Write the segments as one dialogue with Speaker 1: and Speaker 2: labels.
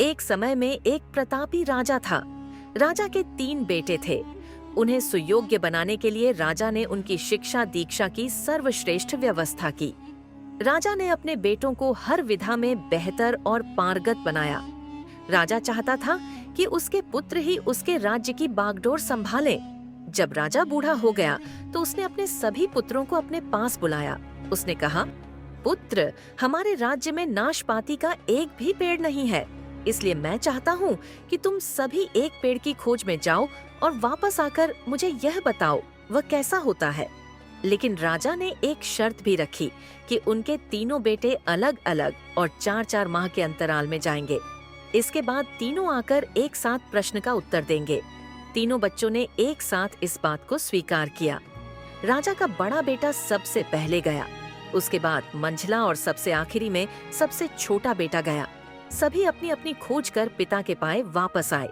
Speaker 1: एक समय में एक प्रतापी राजा था। राजा के 3 बेटे थे। उन्हें सुयोग्य बनाने के लिए राजा ने उनकी शिक्षा दीक्षा की सर्वश्रेष्ठ व्यवस्था की। राजा ने अपने बेटों को हर विधा में बेहतर और पारंगत बनाया। राजा चाहता था कि उसके पुत्र ही उसके राज्य की बागडोर संभालें। जब राजा बूढ़ा हो गया तो उसने अपने सभी पुत्रों को अपने पास बुलाया। उसने कहा, पुत्र, हमारे राज्य में नाशपाती का एक भी पेड़ नहीं है, इसलिए मैं चाहता हूँ कि तुम सभी एक पेड़ की खोज में जाओ और वापस आकर मुझे यह बताओ वह कैसा होता है। लेकिन राजा ने एक शर्त भी रखी कि उनके तीनों बेटे अलग अलग और 4-4 माह के अंतराल में जाएंगे। इसके बाद तीनों आकर एक साथ प्रश्न का उत्तर देंगे। तीनों बच्चों ने एक साथ इस बात को स्वीकार किया। राजा का बड़ा बेटा सबसे पहले गया, उसके बाद मंझला और सबसे आखिरी में सबसे छोटा बेटा गया। सभी अपनी अपनी खोज कर पिता के पाए वापस आए।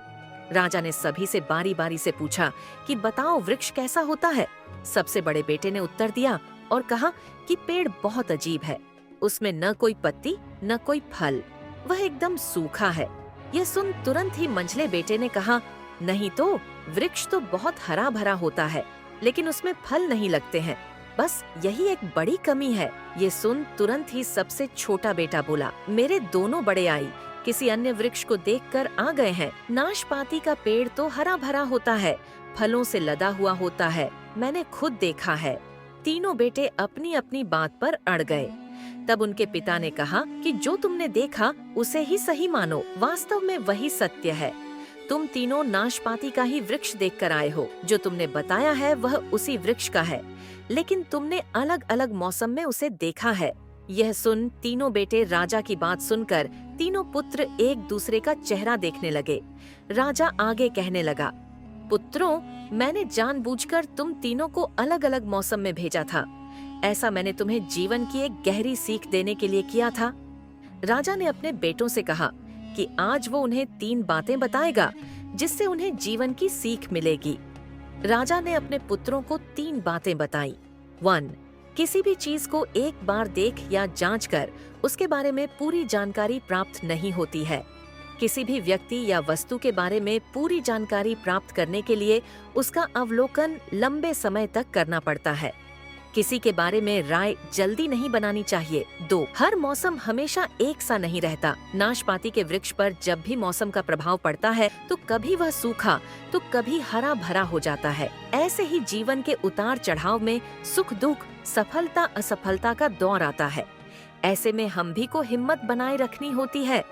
Speaker 1: राजा ने सभी से बारी बारी से पूछा कि बताओ वृक्ष कैसा होता है। सबसे बड़े बेटे ने उत्तर दिया और कहा कि पेड़ बहुत अजीब है, उसमें न कोई पत्ती न कोई फल, वह एकदम सूखा है। यह सुन तुरंत ही मंझले बेटे ने कहा, नहीं तो, वृक्ष तो बहुत हरा भरा होता है, लेकिन उसमें फल नहीं लगते हैं, बस यही एक बड़ी कमी है। ये सुन तुरंत ही सबसे छोटा बेटा बोला, मेरे दोनों बड़े आई किसी अन्य वृक्ष को देखकर आ गए हैं। नाशपाती का पेड़ तो हरा भरा होता है, फलों से लदा हुआ होता है, मैंने खुद देखा है। तीनों बेटे अपनी अपनी बात पर अड़ गए। तब उनके पिता ने कहा कि जो तुमने देखा उसे ही सही मानो, वास्तव में वही सत्य है। तुम तीनों नाशपाती का ही वृक्ष देखकर आए हो, जो तुमने बताया है वह उसी वृक्ष का है, लेकिन तुमने अलग अलग मौसम में उसे देखा है। यह सुन तीनों बेटे राजा की बात सुनकर तीनों पुत्र एक दूसरे का चेहरा देखने लगे। राजा आगे कहने लगा, पुत्रों, मैंने जानबूझकर तुम तीनों को अलग अलग मौसम में भेजा था। ऐसा मैंने तुम्हें जीवन की एक गहरी सीख देने के लिए किया था। राजा ने अपने बेटों से कहा कि आज वो उन्हें 3 बातें बताएगा जिससे उन्हें जीवन की सीख मिलेगी। राजा ने अपने पुत्रों को 3 बातें बताई। 1. किसी भी चीज को एक बार देख या जांच कर उसके बारे में पूरी जानकारी प्राप्त नहीं होती है। किसी भी व्यक्ति या वस्तु के बारे में पूरी जानकारी प्राप्त करने के लिए उसका अवलोकन लंबे समय तक करना पड़ता है। किसी के बारे में राय जल्दी नहीं बनानी चाहिए। 2. हर मौसम हमेशा एक सा नहीं रहता। नाशपाती के वृक्ष पर जब भी मौसम का प्रभाव पड़ता है तो कभी वह सूखा तो कभी हरा भरा हो जाता है। ऐसे ही जीवन के उतार चढ़ाव में सुख दुख, सफलता असफलता का दौर आता है। ऐसे में हम भी को हिम्मत बनाए रखनी होती है।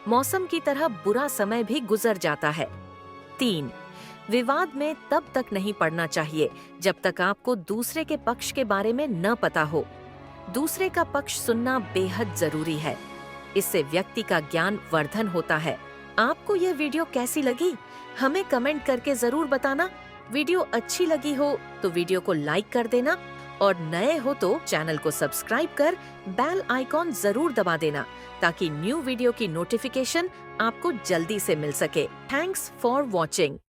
Speaker 1: मौसम की तरह बुरा समय भी गुजर जाता है। 3. विवाद में तब तक नहीं पड़ना चाहिए जब तक आपको दूसरे के पक्ष के बारे में न पता हो। दूसरे का पक्ष सुनना बेहद जरूरी है। इससे व्यक्ति का ज्ञान वर्धन होता है। आपको यह वीडियो कैसी लगी? हमें कमेंट करके जरूर बताना। वीडियो अच्छी लगी हो तो वीडियो को लाइक कर देना और नए हो तो चैनल को सब्सक्राइब कर बेल आइकॉन जरूर दबा देना ताकि न्यू वीडियो की नोटिफिकेशन आपको जल्दी से मिल सके। Thanks for watching.